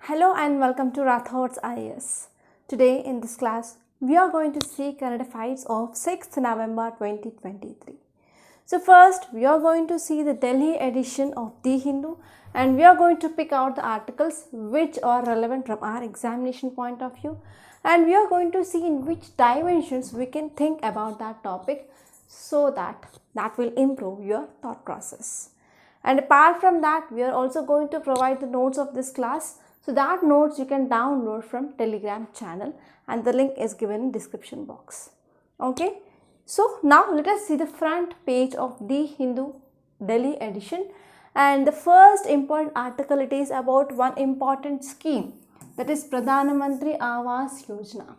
Hello and welcome to Rathod's IAS. Today in this class, we are going to see current affairs of 6th November 2023. So first, we are going to see the Delhi edition of The Hindu and we are going to pick out the articles which are relevant from our examination point of view, and we are going to see in which dimensions we can think about that topic so that will improve your thought process. And apart from that, we are also going to provide the notes of this class. So that notes you can download from Telegram channel and the link is given in description box. Okay. So now let us see the front page of The Hindu Delhi edition, and the first important article, it is about one important scheme, that is Pradhan Mantri Awas Yojana.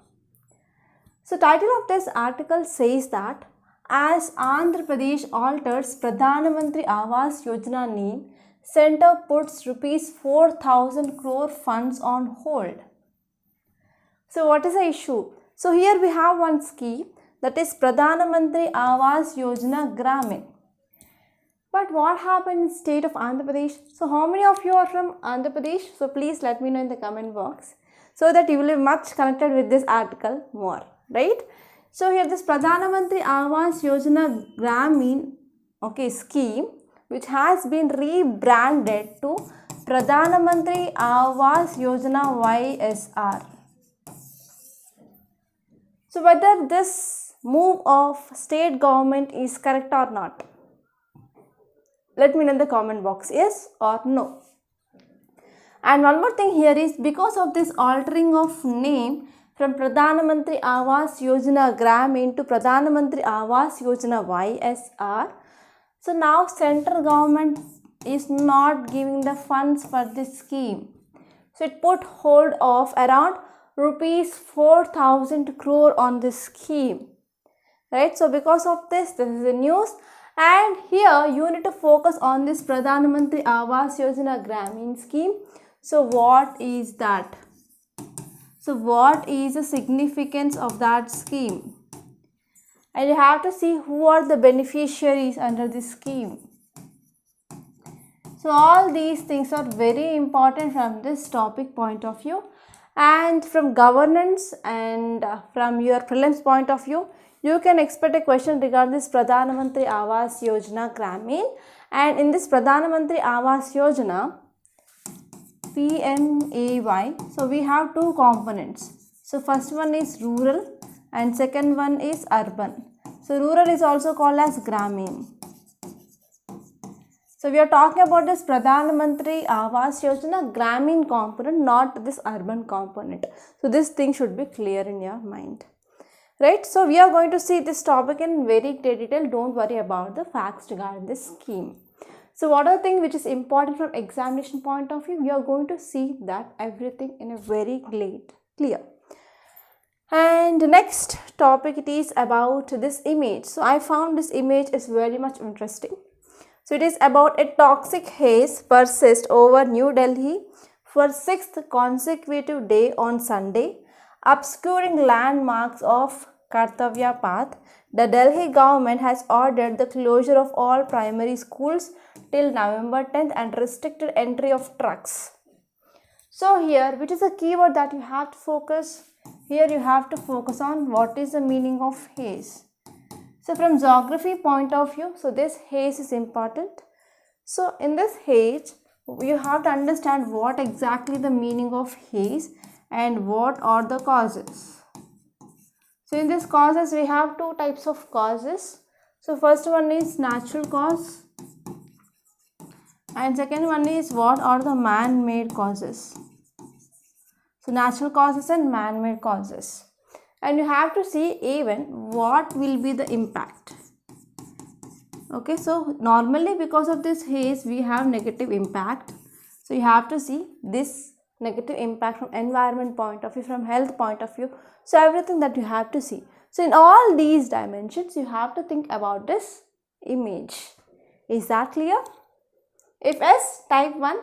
So title of this article says that as Andhra Pradesh alters Pradhan Mantri Awas Yojana name, Centre puts rupees 4,000 crore funds on hold. So what is the issue? So here we have one scheme, that is Pradhan Mantri Awas Yojana Gramin. But what happened in the state of Andhra Pradesh? So how many of you are from Andhra Pradesh? So please let me know in the comment box so that you will be much connected with this article more, right? So here this Pradhan Mantri Awas Yojana Gramin scheme, which has been rebranded to Pradhan Mantri Awas Yojana YSR. So whether this move of state government is correct or not, let me know in the comment box, yes or no. And one more thing here is, because of this altering of name from Pradhan Mantri Awas Yojana Gramin to Pradhan Mantri Awas Yojana YSR, so now central government is not giving the funds for this scheme. So it put hold of around rupees 4,000 crore on this scheme, right? So because of this is the news, and here you need to focus on this Pradhan Mantri Awas Yojana Gramin scheme. So what is that? So what is the significance of that scheme? And you have to see who are the beneficiaries under this scheme. So all these things are very important from this topic point of view, and from governance and from your prelims point of view, you can expect a question regarding this Pradhan Mantri Awas Yojana Gramin. And in this Pradhan Mantri Awas Yojana PMAY, so we have two components. So first one is rural and second one is urban. So rural is also called as Gramin. So we are talking about this Pradhan Mantri Awas Yojana Gramin component, not this urban component. So this thing should be clear in your mind, right? So we are going to see this topic in very great detail. Don't worry about the facts regarding this scheme. So what are the things which is important from examination point of view? We are going to see that everything in a very clear. And the next topic, it is about this image. So I found this image is very much interesting. So it is about a toxic haze persists over New Delhi for 6th consecutive day on Sunday, obscuring landmarks of Kartavya Path. The Delhi government has ordered the closure of all primary schools till November 10th and restricted entry of trucks. So here, which is a keyword that you have to focus? Here you have to focus on what is the meaning of haze. So from geography point of view, so this haze is important. So in this haze, you have to understand what exactly the meaning of haze and what are the causes. So in this causes, we have two types of causes. So first one is natural cause and second one is what are the man-made causes. So natural causes and man-made causes. And you have to see even what will be the impact. Okay, so normally because of this haze, we have negative impact. So you have to see this negative impact from environment point of view, from health point of view. So everything that you have to see. So in all these dimensions, you have to think about this image. Is that clear? If yes, type 1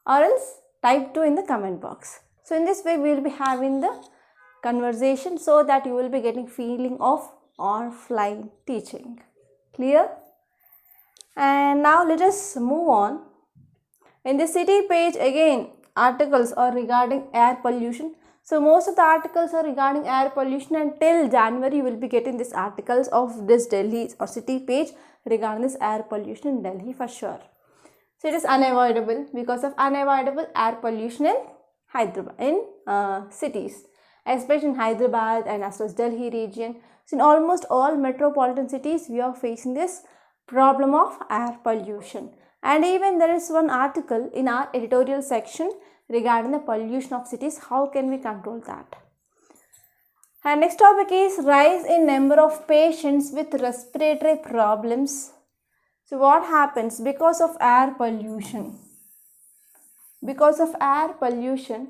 or else type 2 in the comment box. So in this way, we will be having the conversation so that you will be getting feeling of offline teaching. Clear? And now let us move on. In the city page again, articles are regarding air pollution. So most of the articles are regarding air pollution, and till January you will be getting these articles of this Delhi or city page regarding this air pollution in Delhi for sure. So it is unavoidable because of unavoidable air pollution in Hyderabad, in cities, especially in Hyderabad and as well as Delhi region. So in almost all metropolitan cities we are facing this problem of air pollution. And even there is one article in our editorial section regarding the pollution of cities. How can we control that? And next topic is rise in number of patients with respiratory problems. So what happens because of air pollution? Because of air pollution,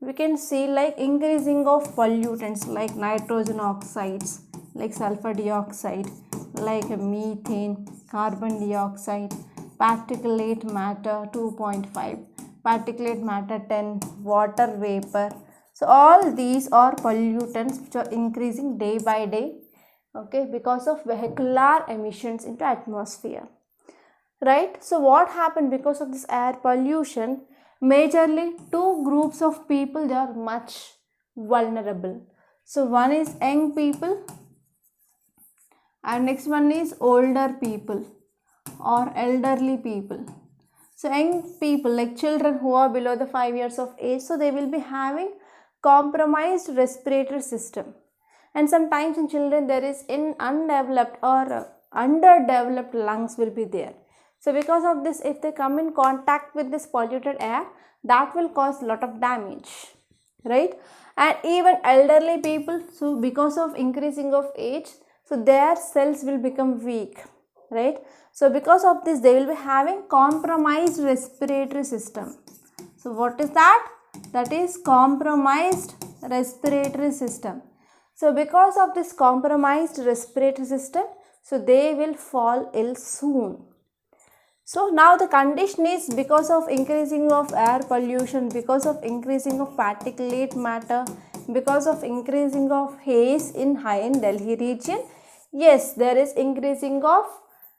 we can see like increasing of pollutants like nitrogen oxides, like sulfur dioxide, like methane, carbon dioxide, particulate matter 2.5, particulate matter 10, water vapor. So all these are pollutants which are increasing day by day, okay, because of vehicular emissions into atmosphere, right? So what happened because of this air pollution? Majorly two groups of people, they are much vulnerable. So one is young people and next one is older people or elderly people. So young people like children who are below the 5 years of age, so they will be having compromised respiratory system, and sometimes in children there is undeveloped or underdeveloped lungs will be there. So because of this, if they come in contact with this polluted air, that will cause a lot of damage, right? And even elderly people, so because of increasing of age, so their cells will become weak, right? So because of this, they will be having compromised respiratory system. So what is that? That is compromised respiratory system. So because of this compromised respiratory system, so they will fall ill soon. So now the condition is because of increasing of air pollution, because of increasing of particulate matter, because of increasing of haze in high-end Delhi region, yes, there is increasing of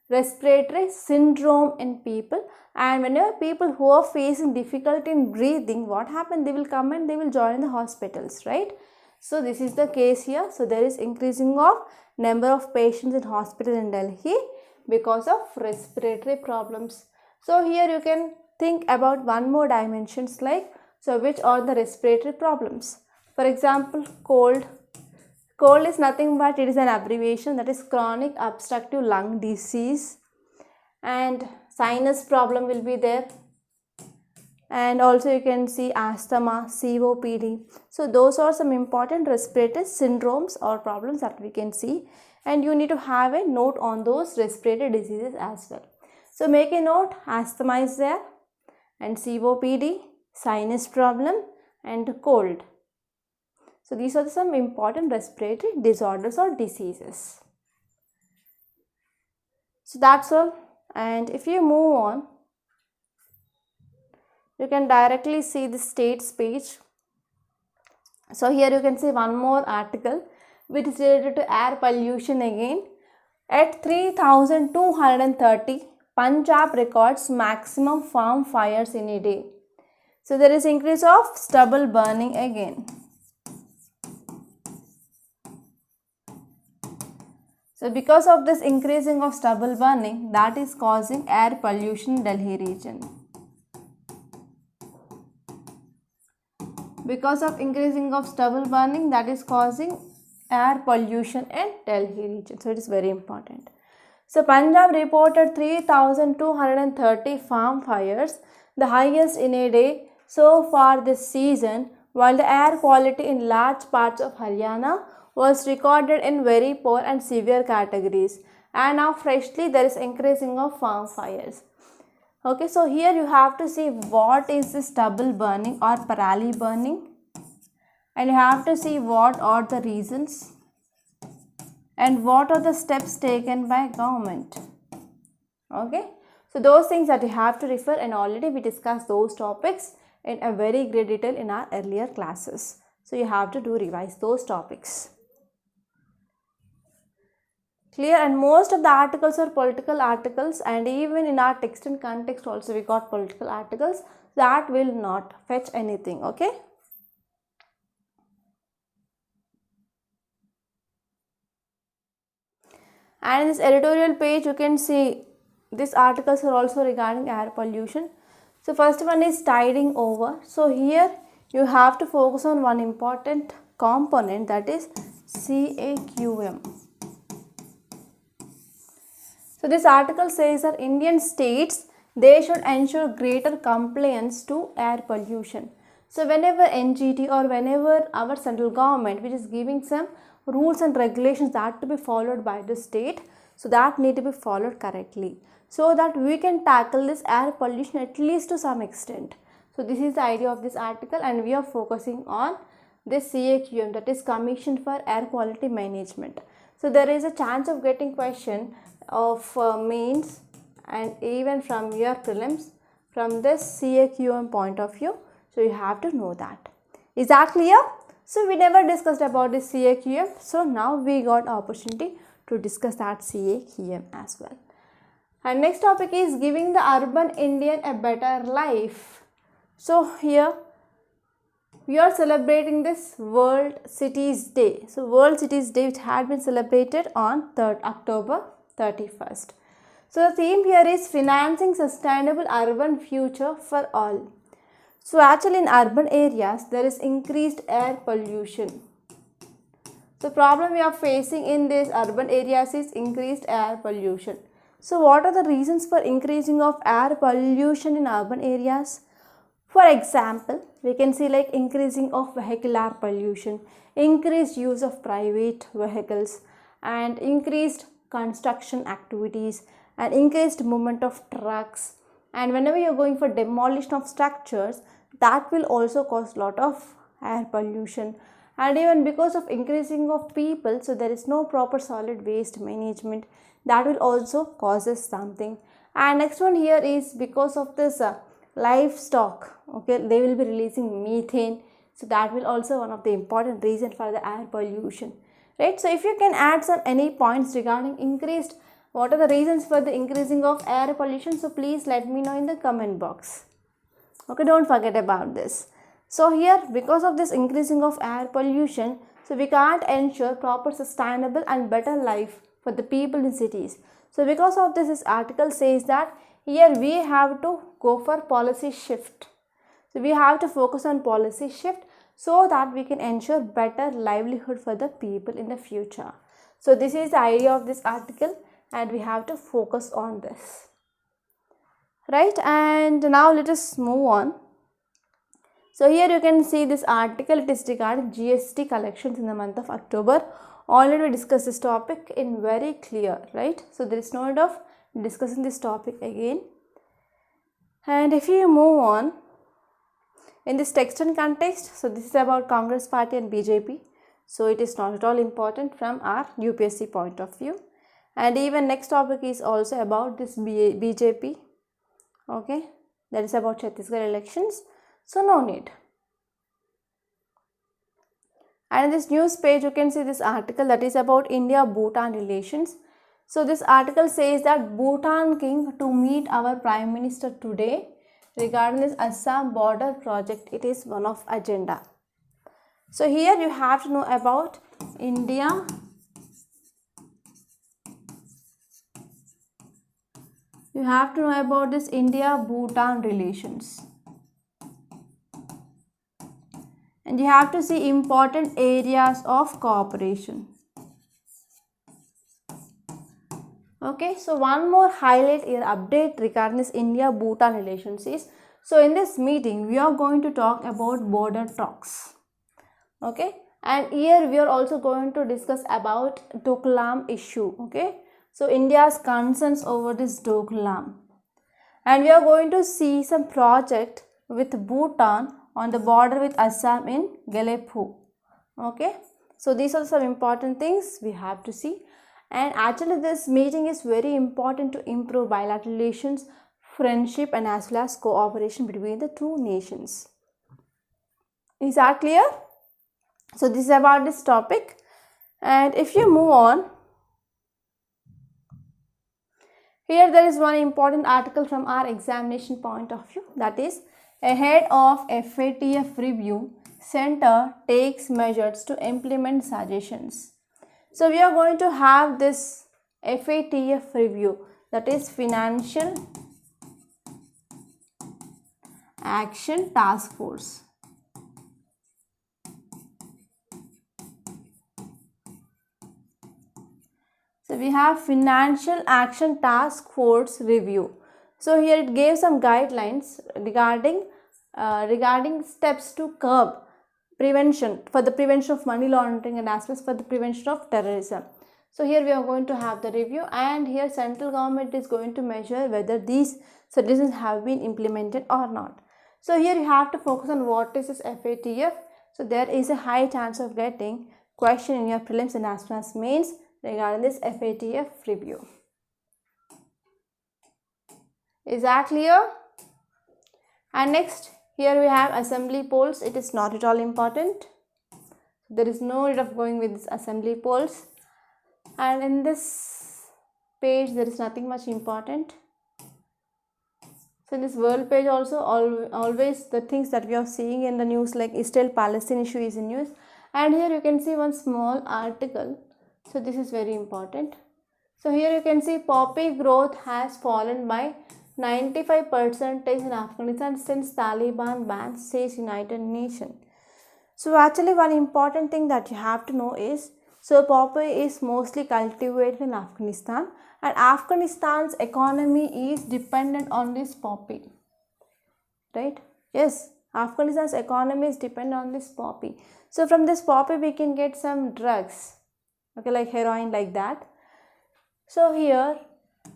respiratory syndrome in people. And whenever people who are facing difficulty in breathing, what happens? They will come and they will join the hospitals, right? So this is the case here. So there is increasing of number of patients in hospital in Delhi because of respiratory problems. So here you can think about one more dimensions like, so which are the respiratory problems? For example, cold. Cold is nothing but it is an abbreviation, that is chronic obstructive lung disease, and sinus problem will be there, and also you can see asthma, COPD. So those are some important respiratory syndromes or problems that we can see, and you need to have a note on those respiratory diseases as well. So make a note, asthma is there, and COPD, sinus problem, and cold. So these are some important respiratory disorders or diseases. So that's all. And if you move on, you can directly see the states page. So here you can see one more article which is related to air pollution again. At 3,230, Punjab records maximum farm fires in a day. So there is increase of stubble burning again. So because of this increasing of stubble burning, that is causing air pollution in Delhi region. Because of increasing of stubble burning, that is causing air pollution in Delhi region. So it is very important. So Punjab reported 3,230 farm fires, the highest in a day so far this season, while the air quality in large parts of Haryana was recorded in very poor and severe categories. And now freshly there is increasing of farm fires. Okay, so here you have to see what is the stubble burning or parali burning, and you have to see what are the reasons and what are the steps taken by government. Okay, so those things that you have to refer, and already we discussed those topics in a very great detail in our earlier classes. So you have to revise those topics. Clear? And most of the articles are political articles, and even in our text and context also we got political articles. that will not fetch anything. Okay. And in this editorial page you can see these articles are also regarding air pollution. So first one is tiding over. So here you have to focus on one important component, that is CAQM. So this article says that Indian states, they should ensure greater compliance to air pollution. So whenever NGT or whenever our central government which is giving some rules and regulations that to be followed by the state, so that need to be followed correctly, so that we can tackle this air pollution at least to some extent. So this is the idea of this article, and we are focusing on this CAQM, that is Commission for Air Quality Management. So there is a chance of getting question of mains and even from your prelims from this CAQM point of view. So you have to know that. Is that clear? So we never discussed about this CAQM. So now we got opportunity to discuss that CAQM as well. And next topic is giving the urban Indian a better life. So here we are celebrating this World Cities Day. So World Cities Day which had been celebrated on 3rd October 31st. So the theme here is financing sustainable urban future for all. So actually in urban areas there is increased air pollution. So problem we are facing in these urban areas is increased air pollution. So what are the reasons for increasing of air pollution in urban areas? For example, we can see like increasing of vehicular pollution, increased use of private vehicles, and increased construction activities, and increased movement of trucks. And whenever you are going for demolition of structures, that will also cause lot of air pollution. And even because of increasing of people, so there is no proper solid waste management, that will also causes something. And next one here is because of this livestock, okay, they will be releasing methane, so that will also one of the important reason for the air pollution, right? So if you can add some any points regarding increased, what are the reasons for the increasing of air pollution, so please let me know in the comment box. Okay, don't forget about this. So here because of this increasing of air pollution, so we can't ensure proper sustainable and better life for the people in cities. So because of this article says that here we have to go for policy shift. So we have to focus on policy shift so that we can ensure better livelihood for the people in the future. So this is the idea of this article, and we have to focus on this, right? And now let us move on. So here you can see this article, it is regarding GST collections in the month of October. Already we discussed this topic in very clear, right? So there is no need of discussing this topic again. And if you move on in this text and context, so this is about Congress Party and BJP. So it is not at all important from our UPSC point of view. And even next topic is also about this BJP, okay, that is about Chhattisgarh elections, so no need. And in this news page you can see this article that is about India-Bhutan Relations. So this article says that Bhutan king to meet our Prime Minister today regarding this Assam border project. It is one of agenda. So here you have to know about India you have to know about this India-Bhutan relations, and you have to see important areas of cooperation. Okay, so one more highlight here update regarding this India-Bhutan relations is, so in this meeting we are going to talk about border talks, okay, and here we are also going to discuss about Doklam issue, okay. So India's concerns over this Doklam, and we are going to see some project with Bhutan on the border with Assam in Galephu, okay. So these are some important things we have to see, and actually this meeting is very important to improve bilateral relations, friendship, and as well as cooperation between the two nations. Is that clear? So this is about this topic. And if you move on, here there is one important article from our examination point of view, that is Ahead of FATF review, Center takes measures to implement suggestions. So we are going to have this FATF review, that is Financial Action Task Force. So we have Financial Action Task Force review. So here it gave some guidelines regarding steps to curb prevention, for the prevention of money laundering and as well as for the prevention of terrorism. So here we are going to have the review, and here central government is going to measure whether these suggestions have been implemented or not. So here you have to focus on what is this FATF. So there is a high chance of getting question in your prelims and as well as mains regarding this FATF review. Is that clear? And next, here we have assembly polls. It is not at all important. There is no need of going with this assembly polls. And in this page, there is nothing much important. So in this world page also, always the things that we are seeing in the news, like Israel-Palestine issue is in news. And here you can see one small article. So this is very important. So here you can see poppy growth has fallen by 95% in Afghanistan since Taliban ban, says United Nations. So actually one important thing that you have to know is, so poppy is mostly cultivated in Afghanistan, and Afghanistan's economy is dependent on this poppy, right? Yes, Afghanistan's economy is dependent on this poppy. So from this poppy we can get some drugs, okay, like heroin, like that. So here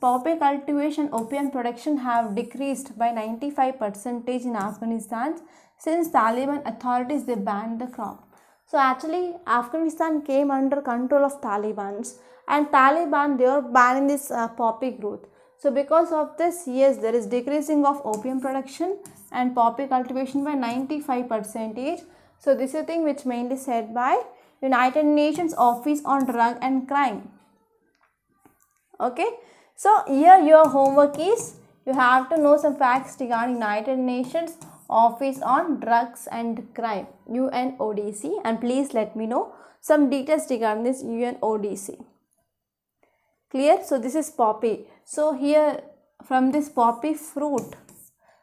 poppy cultivation, opium production have decreased by 95% in Afghanistan since Taliban authorities they banned the crop. So actually Afghanistan came under control of Taliban's, and Taliban they are banning this poppy growth. So because of this, yes, there is decreasing of opium production and poppy cultivation by 95%. So this is a thing which mainly said by United Nations Office on Drug and Crime. Okay, so here your homework is, you have to know some facts regarding United Nations Office on Drugs and Crime, UNODC, and please let me know some details regarding this UNODC. Clear? So this is poppy. So here from this poppy fruit,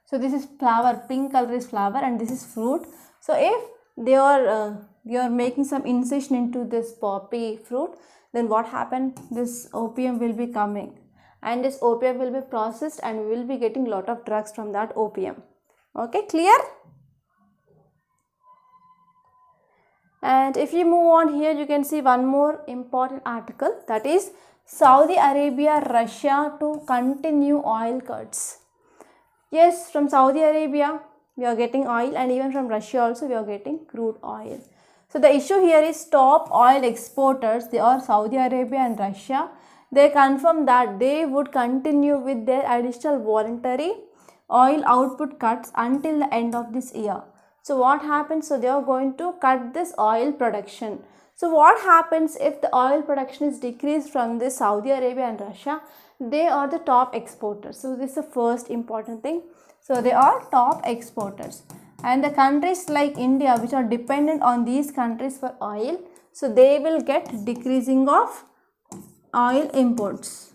so this is flower, pink color is flower and this is fruit. So if they are you are making some incision into this poppy fruit, then what happened? This opium will be coming, and this opium will be processed and we will be getting lot of drugs from that opium. Okay, clear? And if you move on, here you can see one more important article, that is Saudi Arabia, Russia to continue oil cuts. Yes, from Saudi Arabia we are getting oil, and even from Russia also we are getting crude oil. So the issue here is top oil exporters, they are Saudi Arabia and Russia. They confirm that they would continue with their additional voluntary oil output cuts until the end of this year. So what happens? So they are going to cut this oil production. So what happens if the oil production is decreased from this Saudi Arabia and Russia? They are the top exporters. So this is the first important thing. So they are top exporters. And the countries like India, which are dependent on these countries for oil, so they will get decreasing of oil imports.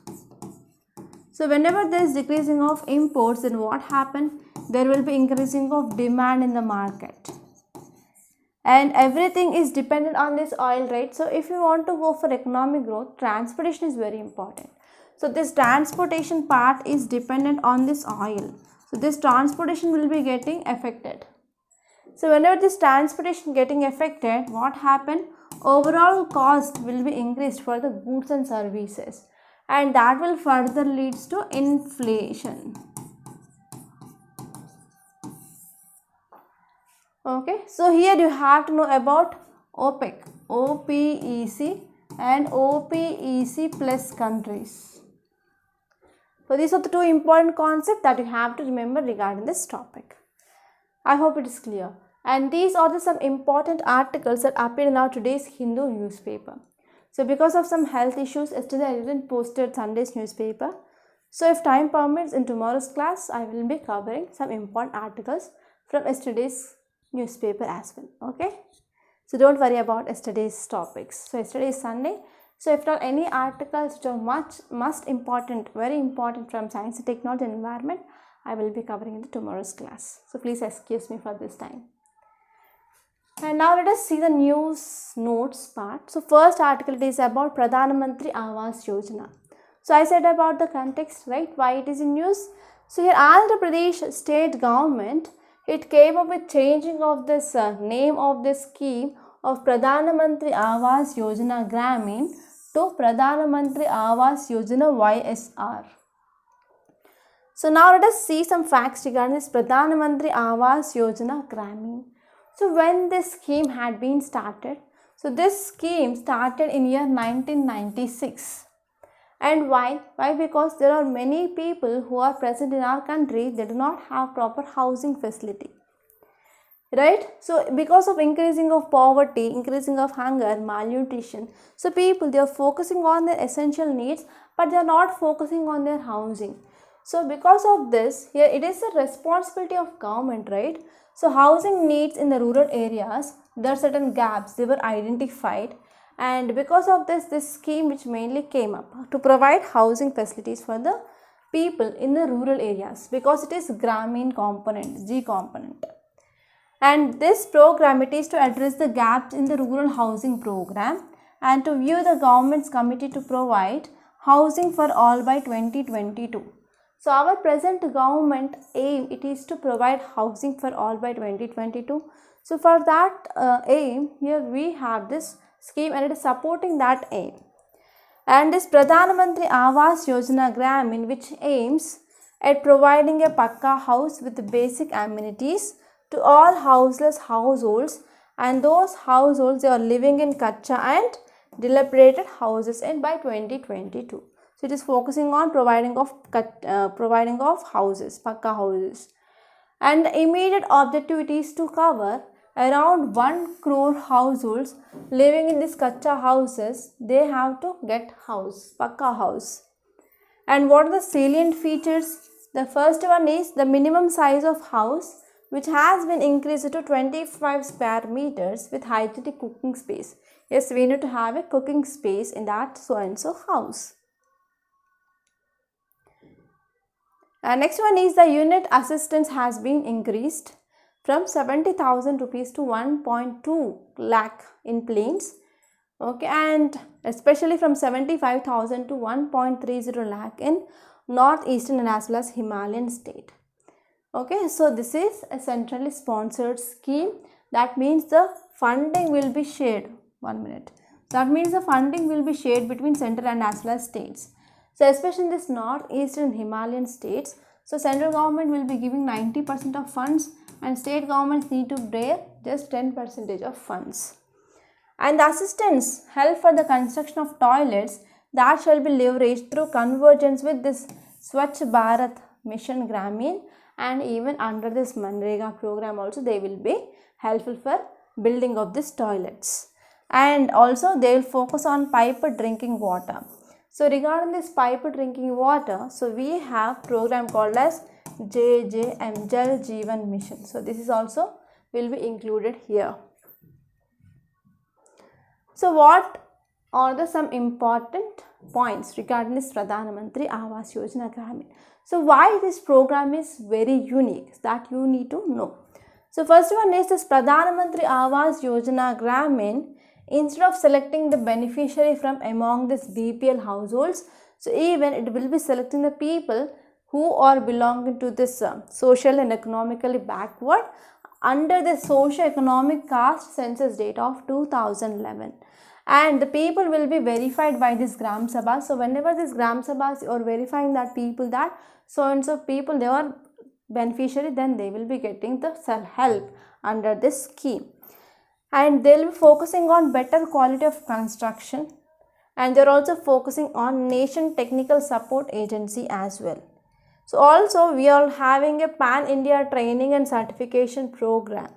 So whenever there is decreasing of imports, then what happens? There will be increasing of demand in the market. And everything is dependent on this oil, right? So if you want to go for economic growth, transportation is very important. So this transportation part is dependent on this oil. So this transportation will be getting affected. So whenever this transportation getting affected, what happen? Overall cost will be increased for the goods and services, and that will further leads to inflation. Okay, so here you have to know about OPEC, OPEC and OPEC plus countries. So these are the two important concepts that you have to remember regarding this topic. I hope it is clear. And these are some important articles that appeared in our today's Hindu newspaper. So because of some health issues, yesterday I didn't posted Sunday's newspaper. So if time permits, in tomorrow's class, I will be covering some important articles from yesterday's newspaper as well. Okay, so don't worry about yesterday's topics. So yesterday is Sunday. So if not any articles which are most important, very important from science, technology and environment, I will be covering in the tomorrow's class. So please excuse me for this time. And now let us see the news notes part. So first article is about Pradhan Mantri Awas Yojana. So I said about the context, right, why it is in news. So here Andhra Pradesh state government, it came up with changing of this name of this scheme of Pradhan Mantri Awas Yojana Gramin to Pradhan Mantri Awas Yojana YSR. So now let us see some facts regarding this Pradhan Mantri Awas Yojana Gramin. So when this scheme had been started, so this scheme started in year 1996. And why? Why? Because there are many people who are present in our country, they do not have proper housing facility. Right? So because of increasing of poverty, increasing of hunger, malnutrition, so people, they are focusing on their essential needs, but they are not focusing on their housing. So because of this, here it is a responsibility of government, right? So housing needs in the rural areas, there are certain gaps, they were identified, and because of this scheme which mainly came up to provide housing facilities for the people in the rural areas, because it is Gramin component, G component. And this program, it is to address the gaps in the rural housing program and to view the government's committee to provide housing for all by 2022. So our present government aim, it is to provide housing for all by 2022. So for that aim, here we have this scheme and it is supporting that aim. And this Pradhan Mantri Awas Yojana Gramin, which aims at providing a Pakka house with basic amenities to all houseless households, and those households, they are living in Kacha and dilapidated houses and by 2022. So it is focusing on providing of houses, Pakka houses. And the immediate objective is to cover around 1 crore households living in these Kacha houses. They have to get house, Pakka house. And what are the salient features? The first one is the minimum size of house, which has been increased to 25 square meters with hygienic cooking space. Yes, we need to have a cooking space in that so and so house. Next one is the unit assistance has been increased from 70,000 rupees to 1.2 lakh in plains. Okay, and especially from 75,000 to 1.30 lakh in northeastern and as well as Himalayan state. Okay, so this is a centrally sponsored scheme. That means the funding will be shared. 1 minute. That means the funding will be shared between central and as well as states. So especially in this northeastern Himalayan states, so central government will be giving 90% of funds and state governments need to bear just 10% of funds. And the assistance help for the construction of toilets that shall be leveraged through convergence with this Swachh Bharat Mission Gramin, and even under this Manrega program also they will be helpful for building of these toilets. And also they will focus on piped drinking water. So regarding this piped drinking water, so we have program called as JJM, Jal Jeevan Mission. So this is also will be included here. So what are some important points regarding this Pradhan Mantri Awas Yojana Gramin? So why this program is very unique, that you need to know. So first one is this Pradhan Mantri Awas Yojana Gramin. Instead of selecting the beneficiary from among this BPL households, so even it will be selecting the people who are belonging to this social and economically backward under the socio-economic caste census data of 2011. And the people will be verified by this Gram Sabha. So whenever this Gram Sabhas are verifying that people, that so and so people, they are beneficiary, then they will be getting the self-help under this scheme. And they will be focusing on better quality of construction, and they are also focusing on Nation Technical Support Agency as well. So also we are having a pan-India training and certification program.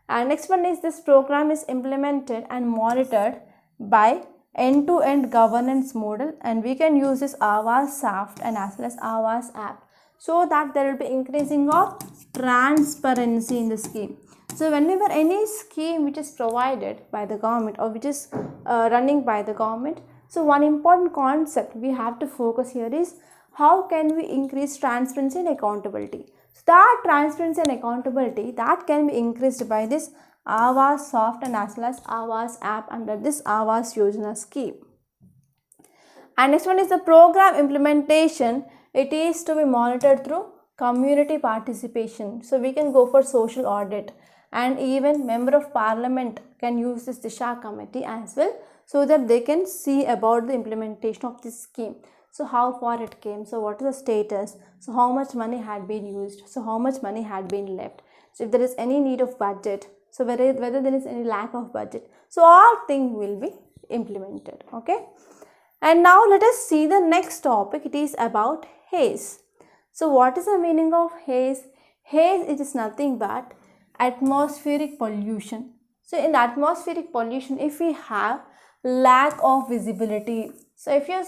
And next one is this program is implemented and monitored by end-to-end governance model, and we can use this Awas Soft and as well as Awas app. so that there will be increasing of transparency in the scheme. So whenever any scheme which is provided by the government or which is running by the government, so one important concept we have to focus here is how can we increase transparency and accountability. So that transparency and accountability that can be increased by this Awas soft and as well as Awas app under this Awas Yojana scheme. And next one is the program implementation. It is to be monitored through community participation. So we can go for social audit, and even member of parliament can use this Disha committee as well, so that they can see about the implementation of this scheme. So how far it came, so what is the status, so how much money had been used, so how much money had been left, so if there is any need of budget, so whether there is any lack of budget, so all things will be implemented. Okay. And now let us see the next topic. It is about haze. So what is the meaning of haze? Haze, it is nothing but atmospheric pollution. So in atmospheric pollution, if we have lack of visibility, so if you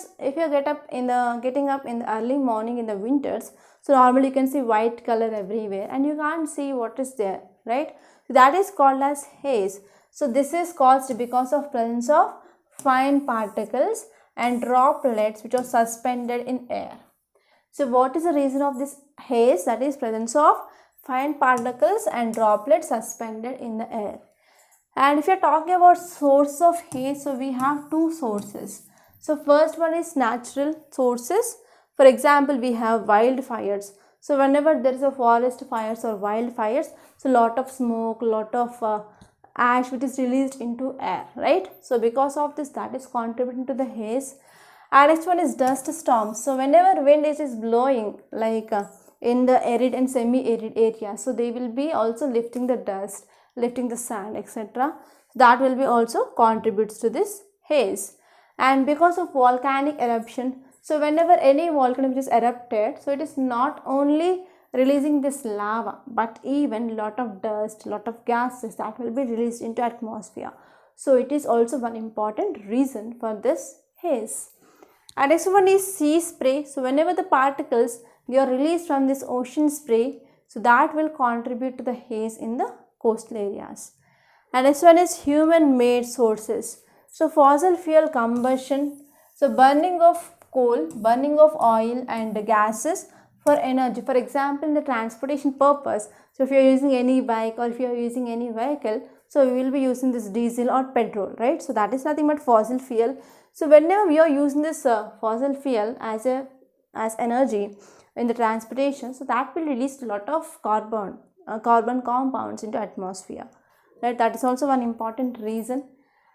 getting up in the early morning in the winters, so normally you can see white color everywhere and you can't see what is there, right? So that is called as haze. So this is caused because of presence of fine particles and droplets which are suspended in air. So what is the reason of this haze? That is presence of fine particles and droplets suspended in the air. And if you are talking about source of haze, so we have two sources. So first one is natural sources. For example, we have wildfires. So whenever there is a forest fires or wildfires, so lot of smoke, lot of ash which is released into air, right? So because of this, that is contributing to the haze. And next one is dust storms. So whenever wind is blowing like in the arid and semi-arid area, so they will be also lifting the dust, lifting the sand, etc. That will be also contributes to this haze. And because of volcanic eruption, so whenever any volcano which is erupted, so it is not only releasing this lava, but even lot of dust, lot of gases that will be released into atmosphere. So it is also one important reason for this haze. And next one is sea spray. So whenever the particles they are released from this ocean spray, so that will contribute to the haze in the coastal areas. And next one is human made sources. So fossil fuel combustion, so burning of coal, burning of oil and gases for energy. For example, in the transportation purpose, so if you are using any bike or if you are using any vehicle, so we will be using this diesel or petrol, right? So that is nothing but fossil fuel. So whenever we are using this fossil fuel as energy in the transportation, so that will release a lot of carbon compounds into atmosphere, right? That is also one important reason.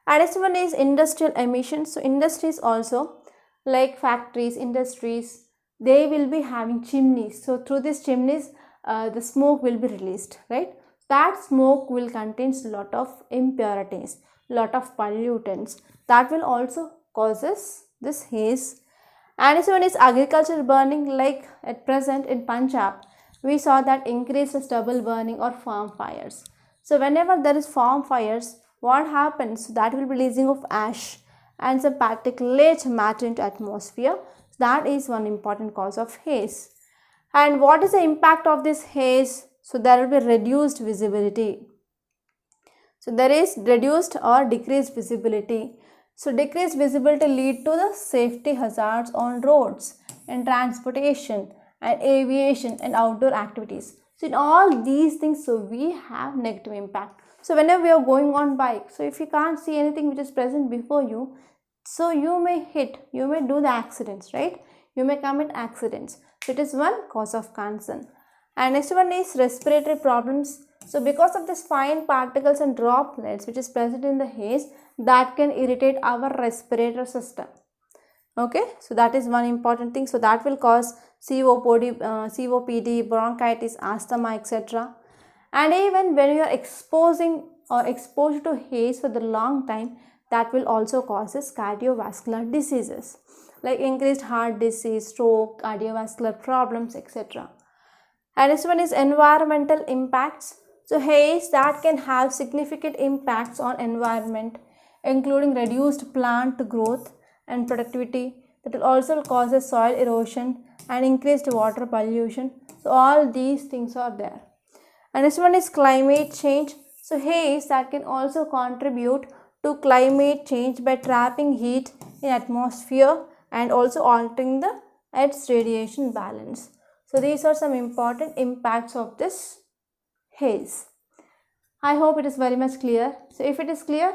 And next one is industrial emissions. So industries also, like factories, industries, they will be having chimneys. So through these chimneys, the smoke will be released, right? That smoke will contain a lot of impurities, lot of pollutants. That will also causes this haze. And this one is agricultural burning, like at present in Punjab, we saw that increased stubble burning or farm fires. So whenever there is farm fires, what happens? That will be releasing of ash and some particulate matter into atmosphere. That is one important cause of haze. And what is the impact of this haze? So there will be reduced visibility. So there is reduced or decreased visibility. So decreased visibility lead to the safety hazards on roads and transportation and aviation and outdoor activities. So in all these things, so we have negative impact. So whenever we are going on bike, so if you can't see anything which is present before you, so you may do the accidents, right? You may commit accidents. So it is one cause of concern. And next one is respiratory problems. So because of this fine particles and droplets which is present in the haze, that can irritate our respiratory system. Okay, so that is one important thing. So that will cause COPD, bronchitis, asthma, etc. And even when you are exposed to haze for the long time, that will also causes cardiovascular diseases like increased heart disease, stroke, cardiovascular problems, etc. And this one is environmental impacts. So haze that can have significant impacts on environment, including reduced plant growth and productivity, that will also cause soil erosion and increased water pollution. So all these things are there. And this one is climate change. So haze that can also contribute to climate change by trapping heat in atmosphere and also altering the Earth's radiation balance. So these are some important impacts of this haze. I hope it is very much clear. So if it is clear,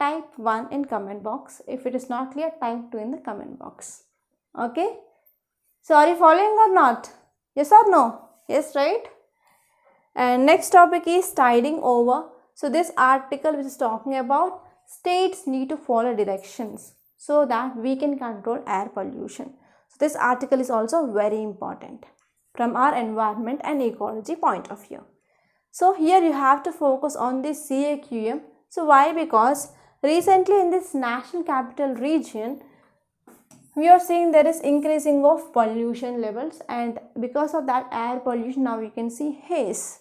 type 1 in comment box. If it is not clear, type 2 in the comment box. Okay. So are you following or not? Yes or no? Yes, right? And next topic is tiding over. So this article which is talking about states need to follow directions so that we can control air pollution. So this article is also very important from our environment and ecology point of view. So here you have to focus on this CAQM. So why? Because recently in this national capital region, we are seeing there is increasing of pollution levels, and because of that air pollution now we can see haze.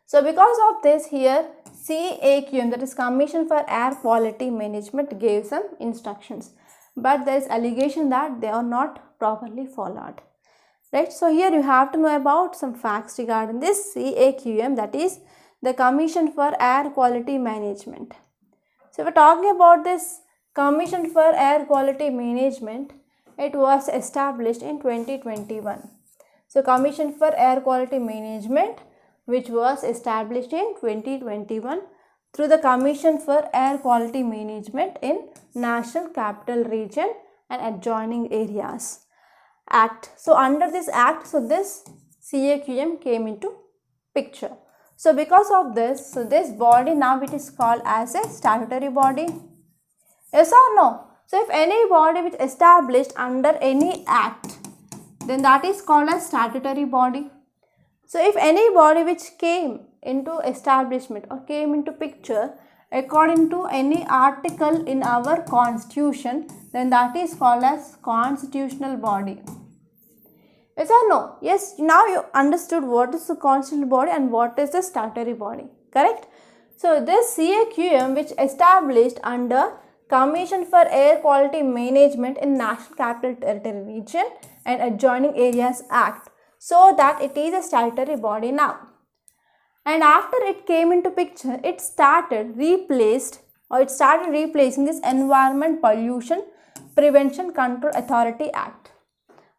So because of this here CAQM, that is Commission for Air Quality Management, gave some instructions, but there is allegation that they are not properly followed. Right, so here you have to know about some facts regarding this CAQM, that is the Commission for Air Quality Management. So we are talking about this Commission for Air Quality Management. It was established in 2021. So Commission for Air Quality Management, which was established in 2021 through the Commission for Air Quality Management in National Capital Region and adjoining areas Act. So under this act, so this CAQM came into picture. So because of this, so this body now it is called as a statutory body. Yes or no? So if any body which established under any act, then that is called as statutory body. So if any body which came into establishment or came into picture according to any article in our constitution, then that is called as constitutional body. Yes or no? Yes, now you understood what is the constitutional body and what is the statutory body, correct? So this CAQM which established under Commission for Air Quality Management in National Capital Territory Region and Adjoining Areas Act, so that it is a statutory body now. And after it came into picture, it started replacing this Environment Pollution Prevention Control Authority Act.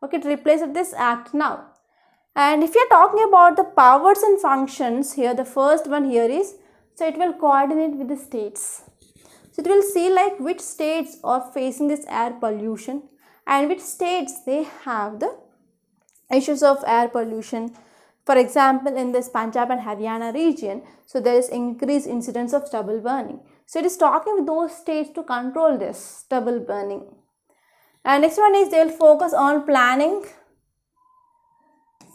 Okay, it replaced this act now. And if you are talking about the powers and functions here, the first one here is, so it will coordinate with the states. So it will see like which states are facing this air pollution and which states they have the issues of air pollution. For example, in this Punjab and Haryana region, so there is increased incidence of stubble burning. So it is talking with those states to control this stubble burning. And next one is they will focus on planning.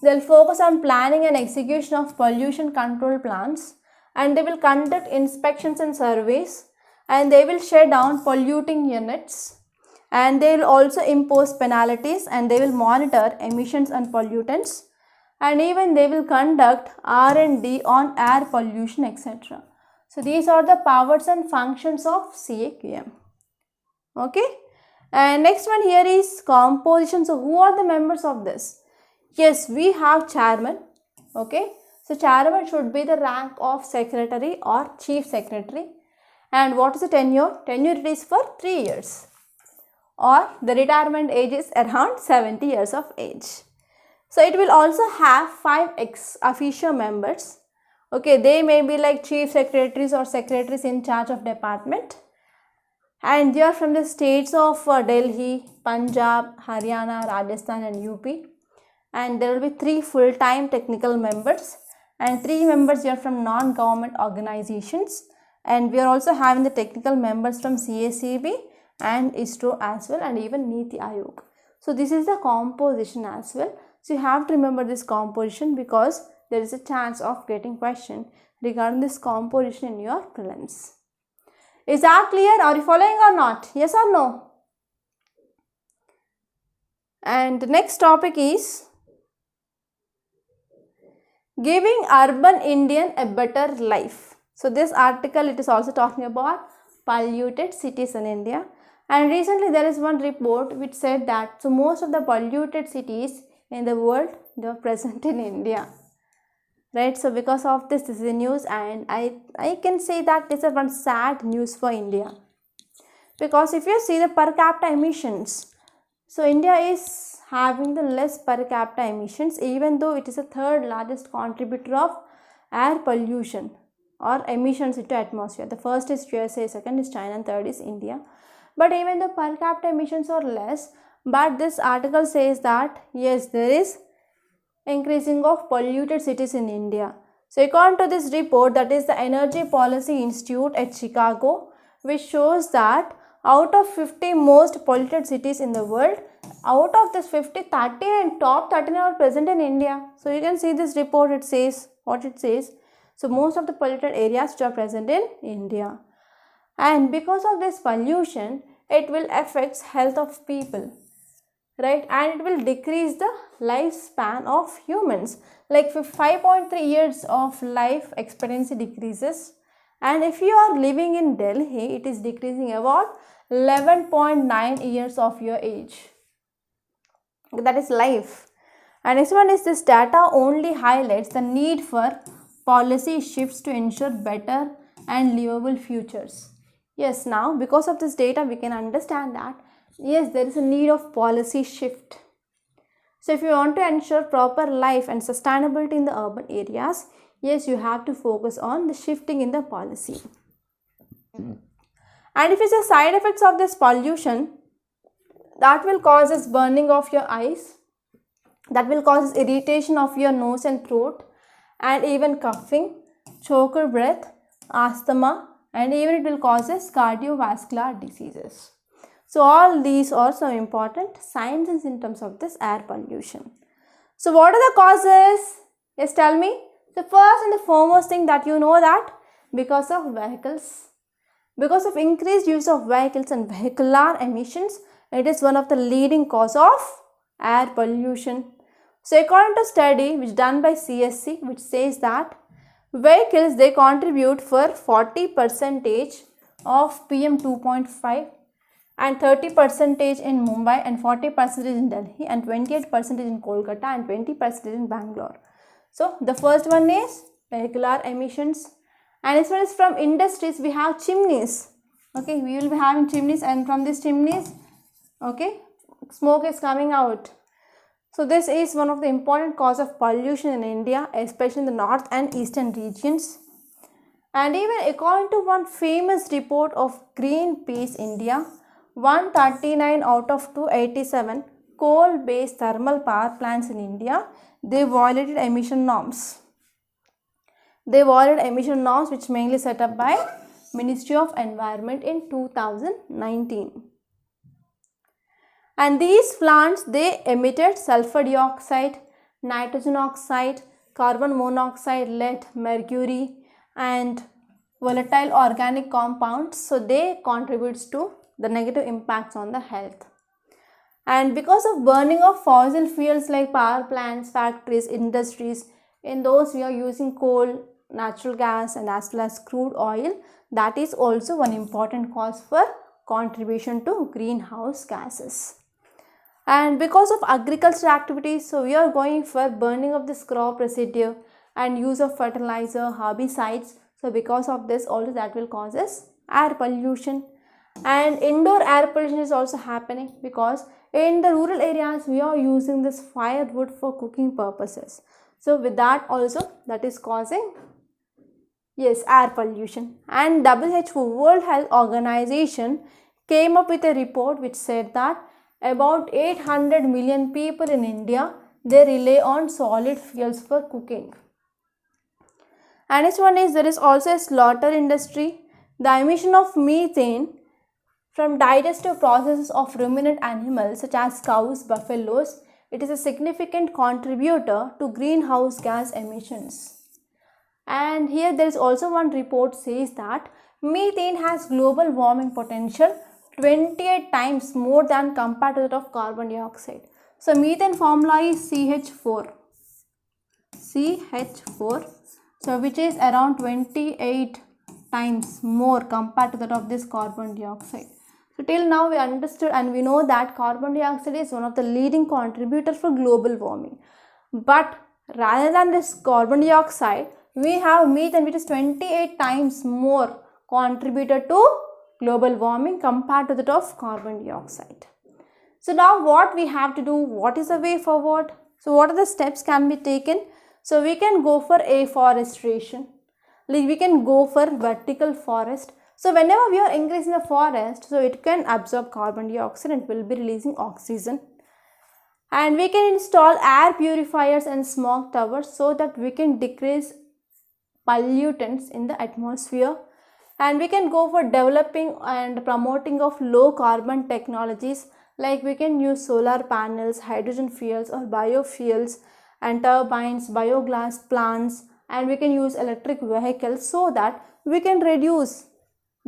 They will focus on planning and execution of pollution control plans, and they will conduct inspections and surveys, and they will shut down polluting units, and they will also impose penalties, and they will monitor emissions and pollutants, and even they will conduct R&D on air pollution, etc. So these are the powers and functions of CAQM. Okay. And next one here is composition. So who are the members of this? Yes, we have chairman. Okay. So chairman should be the rank of secretary or chief secretary. And what is the tenure? Tenure it is for 3 years. Or the retirement age is around 70 years of age. So it will also have 5 ex officio members. Okay, they may be like chief secretaries or secretaries in charge of department. And they are from the states of Delhi, Punjab, Haryana, Rajasthan and UP. And there will be 3 full-time technical members and 3 members are from non-government organizations. And we are also having the technical members from CACB and ISRO as well, and even Niti Aayog. So this is the composition as well. So you have to remember this composition because there is a chance of getting question regarding this composition in your prelims. Is that clear? Are you following or not? Yes or no? And the next topic is giving urban Indian a better life. So this article, it is also talking about polluted cities in India, And recently there is one report which said that so most of the polluted cities in the world, they are present in India. Right, so because of this is the news, and I can say that this is one sad news for India. Because if you see the per capita emissions, so India is having the less per capita emissions, even though it is the third largest contributor of air pollution or emissions into atmosphere. The first is USA, second is China, and third is India. But even though per capita emissions are less, but this article says that yes, there is increasing of polluted cities in India. So according to this report, that is the Energy Policy Institute at Chicago, which shows that out of 50 most polluted cities in the world, out of this 50, 30 and top 13 are present in India. So you can see this report, it says what it says. So most of the polluted areas which are present in India. And because of this pollution, it will affect health of people, right? And it will decrease the lifespan of humans. Like 5.3 years of life expectancy decreases. And if you are living in Delhi, it is decreasing about 11.9 years of your age. That is life. And next one is this data only highlights the need for policy shifts to ensure better and livable futures. Yes, now because of this data we can understand that yes, there is a need of policy shift. So if you want to ensure proper life and sustainability in the urban areas, yes, you have to focus on the shifting in the policy. And if it's the side effects of this pollution, that will cause burning of your eyes, that will cause irritation of your nose and throat, and even coughing, choker breath, asthma, and even it will cause cardiovascular diseases. So all these are some important signs and symptoms of this air pollution. So what are the causes? Yes, tell me. The first and the foremost thing that you know that because of vehicles, because of increased use of vehicles and vehicular emissions, it is one of the leading cause of air pollution. So according to a study which done by CSC, which says that vehicles, they contribute for 40% of PM 2.5 and 30% in Mumbai and 40% in Delhi and 28% in Kolkata and 20% in Bangalore. So the first one is vehicular emissions, and this one is from industries. We have chimneys. Okay, we will be having chimneys, and from these chimneys, okay, smoke is coming out. So this is one of the important cause of pollution in India, especially in the north and eastern regions. And even according to one famous report of Greenpeace India, 139 out of 287 coal-based thermal power plants in India, they violated emission norms. They violated emission norms which mainly set up by Ministry of Environment in 2019. And these plants, they emitted sulfur dioxide, nitrogen oxide, carbon monoxide, lead, mercury, and volatile organic compounds. So they contributes to the negative impacts on the health. And because of burning of fossil fuels like power plants, factories, industries, in those we are using coal, natural gas, and as well as crude oil, that is also one important cause for contribution to greenhouse gases. And because of agricultural activities, so we are going for burning of this crop residue and use of fertilizer, herbicides. So because of this also that will cause air pollution. And indoor air pollution is also happening because in the rural areas we are using this firewood for cooking purposes. So with that also that is causing air pollution. And WHO, World Health Organization, came up with a report which said that about 800 million people in India, they rely on solid fuels for cooking. And next one is there is also a slaughter industry. The emission of methane from digestive processes of ruminant animals such as cows, buffaloes, it is a significant contributor to greenhouse gas emissions. And here there is also one report says that methane has global warming potential 28 times more than compared to that of carbon dioxide. So methane formula is CH4. CH4, so which is around 28 times more compared to that of this carbon dioxide. So till now we understood and we know that carbon dioxide is one of the leading contributors for global warming. But rather than this carbon dioxide, we have methane, which is 28 times more contributor to global warming compared to that of carbon dioxide. So now what we have to do, what is the way forward? So what are the steps can be taken? So we can go for afforestation, like we can go for vertical forest. So whenever we are increasing the forest, so it can absorb carbon dioxide and will be releasing oxygen. And we can install air purifiers and smog towers so that we can decrease pollutants in the atmosphere. And we can go for developing and promoting of low carbon technologies, like we can use solar panels, hydrogen fuels or biofuels and turbines, biogas plants, and we can use electric vehicles so that we can reduce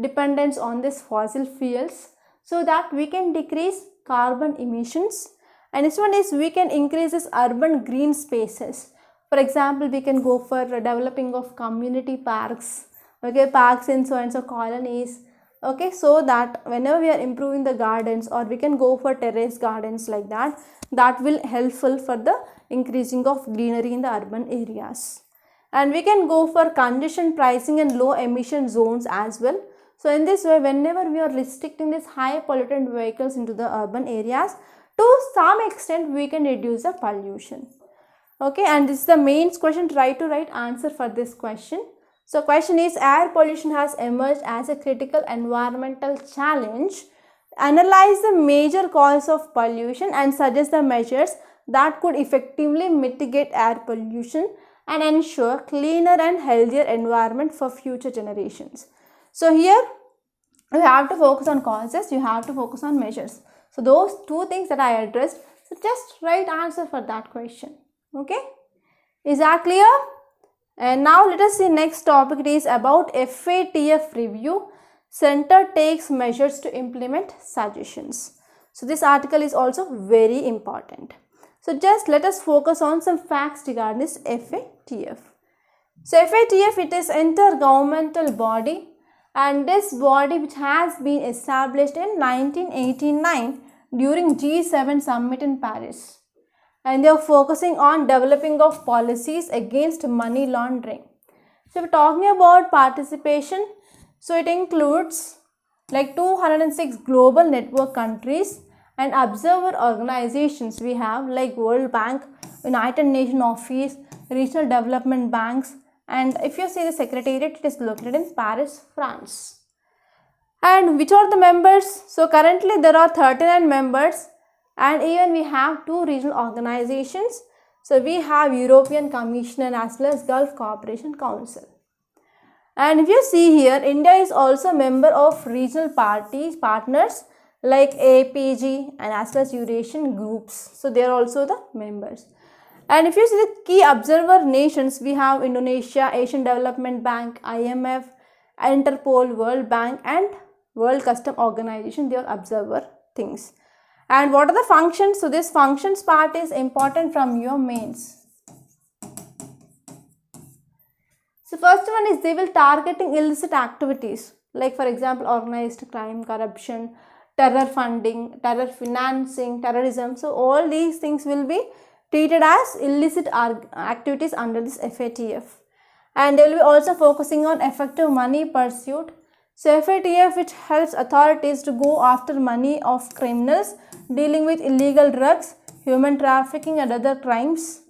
dependence on these fossil fuels, so that we can decrease carbon emissions. And this one is we can increase this urban green spaces. For example, we can go for developing of community parks, okay, parks in so and so colonies, okay, so that whenever we are improving the gardens, or we can go for terrace gardens like that, that will helpful for the increasing of greenery in the urban areas. And we can go for congestion pricing and low emission zones as well. So in this way, whenever we are restricting these high pollutant vehicles into the urban areas, to some extent we can reduce the pollution. Okay, and this is the main question. Try to write answer for this question. So question is, air pollution has emerged as a critical environmental challenge. Analyze the major causes of pollution and suggest the measures that could effectively mitigate air pollution and ensure cleaner and healthier environment for future generations. So here you have to focus on causes, you have to focus on measures. So those two things that I addressed, so just write answer for that question. Okay, is that clear? And now let us see next topic. It is about FATF review. Center takes measures to implement suggestions. So this article is also very important. So just let us focus on some facts regarding this FATF. So FATF, it is intergovernmental body, and this body which has been established in 1989 during G7 summit in Paris. And they are focusing on developing of policies against money laundering. So we're talking about participation. So it includes like 206 global network countries and observer organizations. We have like World Bank, United Nations Office, regional development banks, and if you see the secretariat, it is located in Paris, France. And which are the members? So currently there are 39 members. And even we have two regional organizations. So we have European Commission as well as Gulf Cooperation Council. And if you see here, India is also a member of regional partners like APG and as well as Eurasian groups. So they are also the members. And if you see the key observer nations, we have Indonesia, Asian Development Bank, IMF, Interpol, World Bank and World Customs Organization. They are observer things. And what are the functions? So this functions part is important from your mains. So first one is they will targeting illicit activities, like for example organized crime, corruption, terror funding, terror financing, terrorism. So all these things will be treated as illicit activities under this FATF. And they will be also focusing on effective money pursuit. So FATF, which helps authorities to go after money of criminals dealing with illegal drugs, human trafficking and other crimes.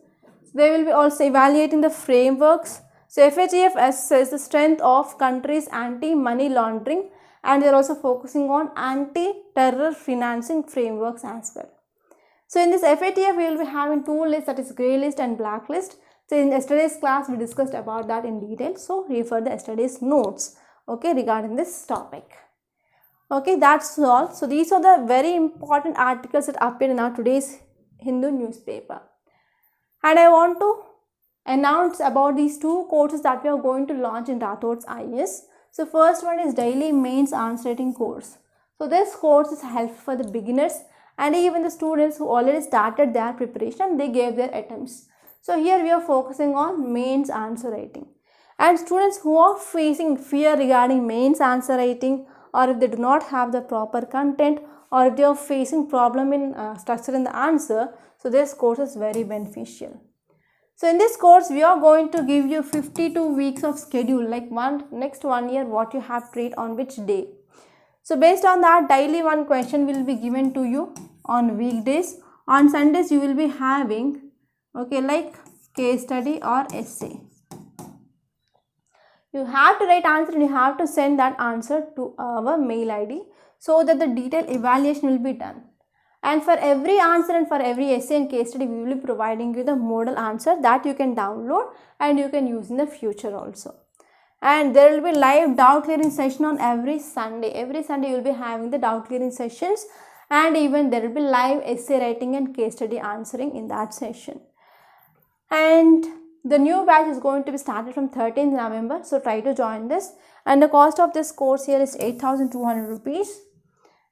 They will be also evaluating the frameworks. So FATF assesses the strength of countries' anti-money laundering, and they are also focusing on anti-terror financing frameworks as well. So in this FATF, we will be having two lists, that is grey list and black list. So in yesterday's class, we discussed about that in detail. So refer the yesterday's notes, okay, regarding this topic. Okay, that's all. So these are the very important articles that appeared in our today's Hindu newspaper. And I want to announce about these two courses that we are going to launch in Rathod's IAS. So first one is daily mains answer writing course. So this course is helpful for the beginners and even the students who already started their preparation, they gave their attempts. So here we are focusing on mains answer writing. And students who are facing fear regarding mains answer writing, or if they do not have the proper content, or if they are facing problem in structuring the answer, so this course is very beneficial. So in this course, we are going to give you 52 weeks of schedule, like next 1 year what you have to read on which day. So based on that, daily one question will be given to you on weekdays. On Sundays you will be having, okay, like case study or essay. You have to write answer and you have to send that answer to our mail ID so that the detailed evaluation will be done. And for every answer and for every essay and case study, we will be providing you the model answer that you can download and you can use in the future also. And there will be live doubt clearing session on every Sunday. Every Sunday you will be having the doubt clearing sessions, and even there will be live essay writing and case study answering in that session. And the new batch is going to be started from 13th November, so try to join this. And the cost of this course here is 8,200 rupees.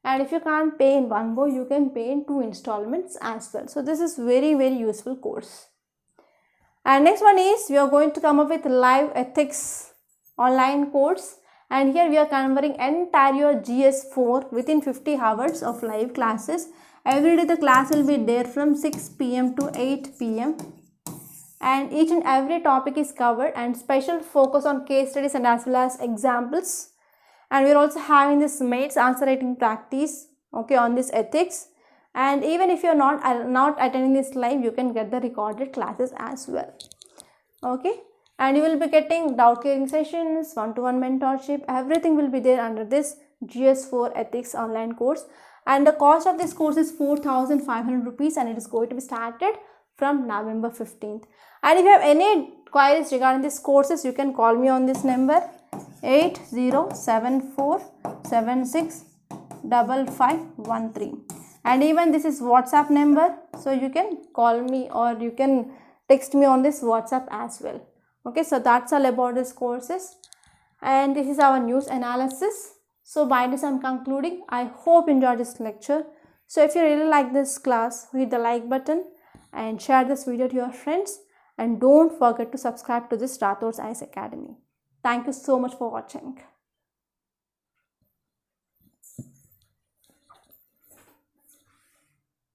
And if you can't pay in one go, you can pay in 2 installments as well. So this is very, very useful course. And next one is, we are going to come up with live ethics online course, and here we are covering entire GS4 within 50 hours of live classes. Every day the class will be there from 6 p.m. to 8 p.m. and each and every topic is covered, and special focus on case studies and as well as examples. And we are also having this mates answer writing practice, okay, on this ethics. And even if you are not attending this live, you can get the recorded classes as well, okay. And you will be getting doubt clearing sessions, one-to-one mentorship, everything will be there under this GS4 ethics online course. And the cost of this course is 4,500 rupees, and it is going to be started from November 15th. And if you have any queries regarding these courses, you can call me on this number 8074765513. And even this is WhatsApp number, so you can call me or you can text me on this WhatsApp as well. Okay, so that's all about these courses, and this is our news analysis. So by this I'm concluding. I hope you enjoyed this lecture. So if you really like this class, hit the like button and share this video to your friends, and don't forget to subscribe to this Rathod's IAS Academy. Thank you so much for watching.